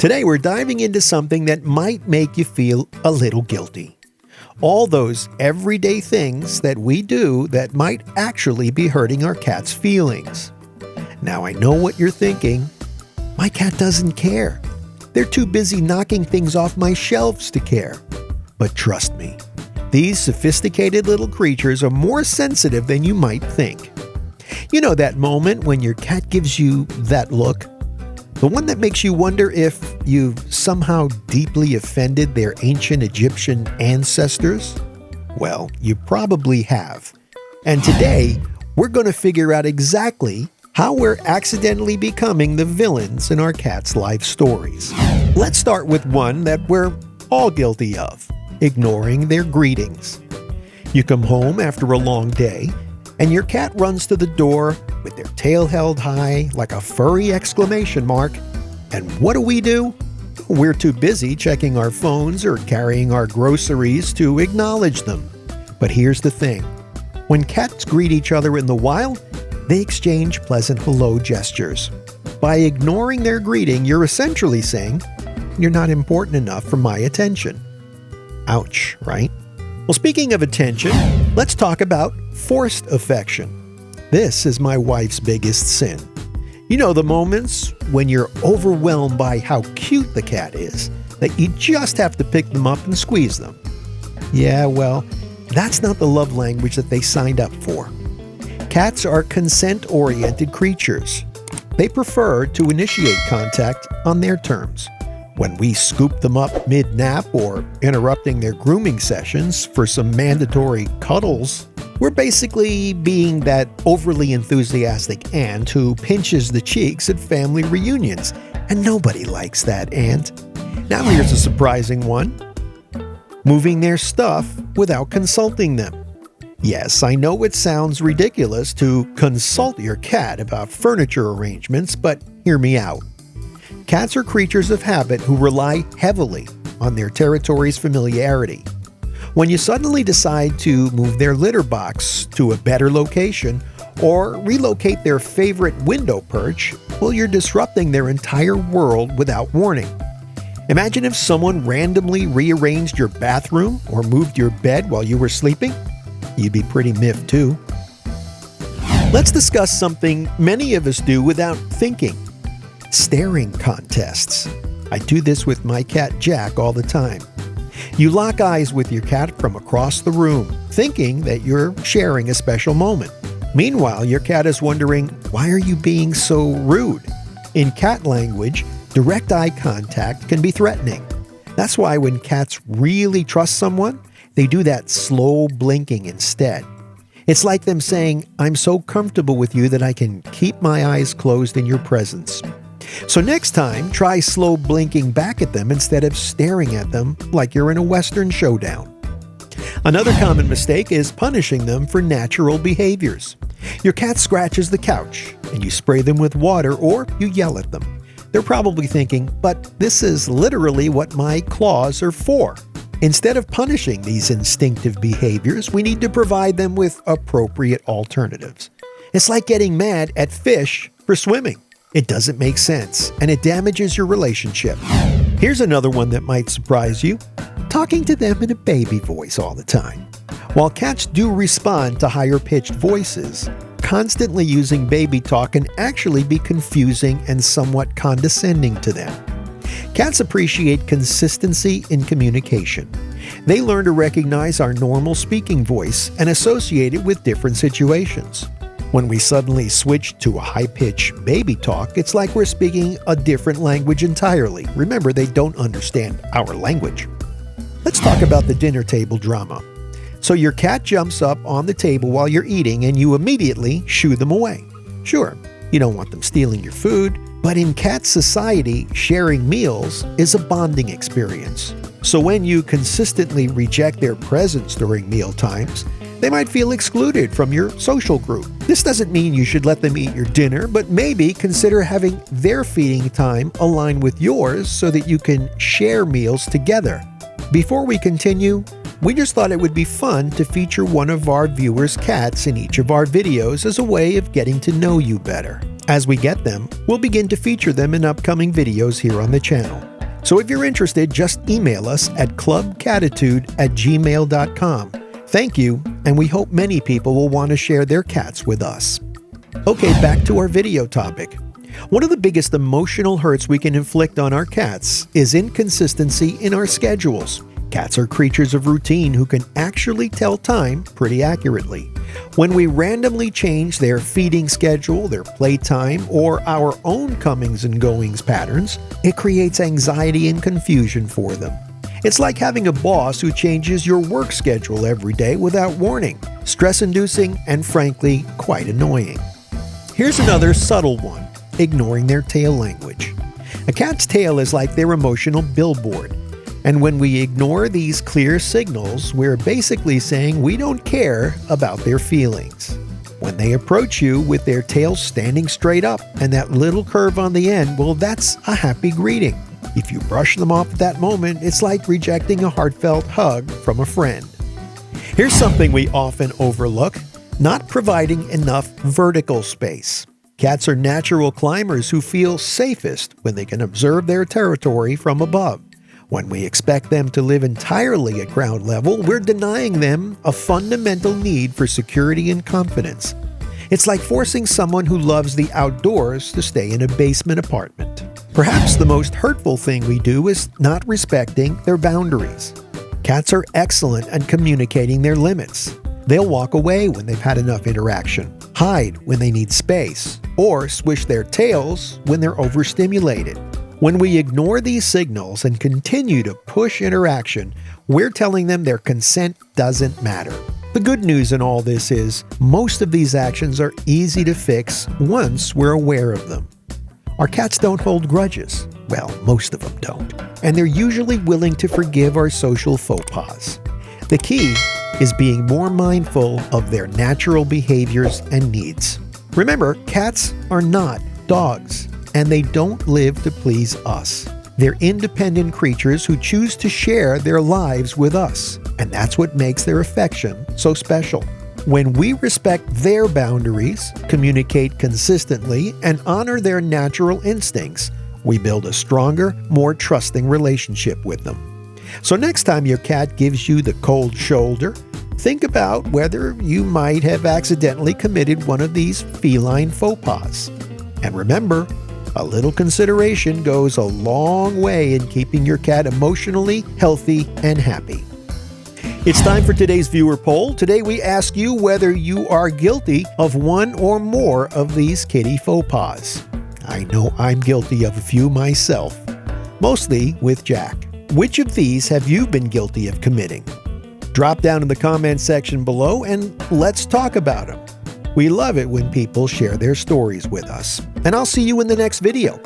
Today we're diving into something that might make you feel a little guilty. All those everyday things that we do that might actually be hurting our cat's feelings. Now I know what you're thinking. My cat doesn't care. They're too busy knocking things off my shelves to care. But trust me, these sophisticated little creatures are more sensitive than you might think. You know that moment when your cat gives you that look? The one that makes you wonder if you've somehow deeply offended their ancient Egyptian ancestors? Well, you probably have. And today, we're going to figure out exactly how we're accidentally becoming the villains in our cat's life stories. Let's start with one that we're all guilty of: ignoring their greetings. You come home after a long day, and your cat runs to the door with their tail held high like a furry exclamation mark. And what do? We're too busy checking our phones or carrying our groceries to acknowledge them. But here's the thing. When cats greet each other in the wild, they exchange pleasant hello gestures. By ignoring their greeting, you're essentially saying, "You're not important enough for my attention." Ouch, right? Well, speaking of attention, let's talk about forced affection. This is my wife's biggest sin. You know, the moments when you're overwhelmed by how cute the cat is, that you just have to pick them up and squeeze them. Yeah, well, that's not the love language that they signed up for. Cats are consent-oriented creatures. They prefer to initiate contact on their terms. When we scoop them up mid-nap or interrupting their grooming sessions for some mandatory cuddles, we're basically being that overly enthusiastic aunt who pinches the cheeks at family reunions, and nobody likes that aunt. Now here's a surprising one: moving their stuff without consulting them. Yes, I know it sounds ridiculous to consult your cat about furniture arrangements, but hear me out. Cats are creatures of habit who rely heavily on their territory's familiarity. When you suddenly decide to move their litter box to a better location or relocate their favorite window perch, well, you're disrupting their entire world without warning. Imagine if someone randomly rearranged your bathroom or moved your bed while you were sleeping. You'd be pretty miffed too. Let's discuss something many of us do without thinking: staring contests. I do this with my cat Jack all the time. You lock eyes with your cat from across the room, thinking that you're sharing a special moment. Meanwhile, your cat is wondering, why are you being so rude? In cat language, direct eye contact can be threatening. That's why when cats really trust someone, they do that slow blinking instead. It's like them saying, "I'm so comfortable with you that I can keep my eyes closed in your presence." So next time, try slow blinking back at them instead of staring at them like you're in a Western showdown. Another common mistake is punishing them for natural behaviors. Your cat scratches the couch, and you spray them with water or you yell at them. They're probably thinking, "But this is literally what my claws are for." Instead of punishing these instinctive behaviors, we need to provide them with appropriate alternatives. It's like getting mad at fish for swimming. It doesn't make sense, and it damages your relationship. Here's another one that might surprise you: talking to them in a baby voice all the time. While cats do respond to higher-pitched voices, constantly using baby talk can actually be confusing and somewhat condescending to them. Cats appreciate consistency in communication. They learn to recognize our normal speaking voice and associate it with different situations. When we suddenly switch to a high-pitched baby talk, it's like we're speaking a different language entirely. Remember, they don't understand our language. Let's talk about the dinner table drama. So your cat jumps up on the table while you're eating and you immediately shoo them away. Sure, you don't want them stealing your food, but in cat society, sharing meals is a bonding experience. So when you consistently reject their presence during meal times, they might feel excluded from your social group. This doesn't mean you should let them eat your dinner, but maybe consider having their feeding time align with yours so that you can share meals together. Before we continue, we just thought it would be fun to feature one of our viewers' cats in each of our videos as a way of getting to know you better. As we get them, we'll begin to feature them in upcoming videos here on the channel. So if you're interested, just email us at clubcatitude@gmail.com. Thank you, and we hope many people will want to share their cats with us. Okay, back to our video topic. One of the biggest emotional hurts we can inflict on our cats is inconsistency in our schedules. Cats are creatures of routine who can actually tell time pretty accurately. When we randomly change their feeding schedule, their playtime, or our own comings and goings patterns, it creates anxiety and confusion for them. It's like having a boss who changes your work schedule every day without warning. Stress-inducing and, frankly, quite annoying. Here's another subtle one: ignoring their tail language. A cat's tail is like their emotional billboard. And when we ignore these clear signals, we're basically saying we don't care about their feelings. When they approach you with their tail standing straight up and that little curve on the end, well, that's a happy greeting. If you brush them off at that moment, it's like rejecting a heartfelt hug from a friend. Here's something we often overlook: not providing enough vertical space. Cats are natural climbers who feel safest when they can observe their territory from above. When we expect them to live entirely at ground level, we're denying them a fundamental need for security and confidence. It's like forcing someone who loves the outdoors to stay in a basement apartment. Perhaps the most hurtful thing we do is not respecting their boundaries. Cats are excellent at communicating their limits. They'll walk away when they've had enough interaction, hide when they need space, or swish their tails when they're overstimulated. When we ignore these signals and continue to push interaction, we're telling them their consent doesn't matter. The good news in all this is most of these actions are easy to fix once we're aware of them. Our cats don't hold grudges. Well, most of them don't. And they're usually willing to forgive our social faux pas. The key is being more mindful of their natural behaviors and needs. Remember, cats are not dogs, and they don't live to please us. They're independent creatures who choose to share their lives with us, and that's what makes their affection so special. When we respect their boundaries, communicate consistently, and honor their natural instincts, we build a stronger, more trusting relationship with them. So next time your cat gives you the cold shoulder, think about whether you might have accidentally committed one of these feline faux pas. And remember, a little consideration goes a long way in keeping your cat emotionally healthy and happy. It's time for today's viewer poll. Today we ask you whether you are guilty of one or more of these kitty faux pas. I know I'm guilty of a few myself, mostly with Jack. Which of these have you been guilty of committing? Drop down in the comments section below and let's talk about them. We love it when people share their stories with us. And I'll see you in the next video.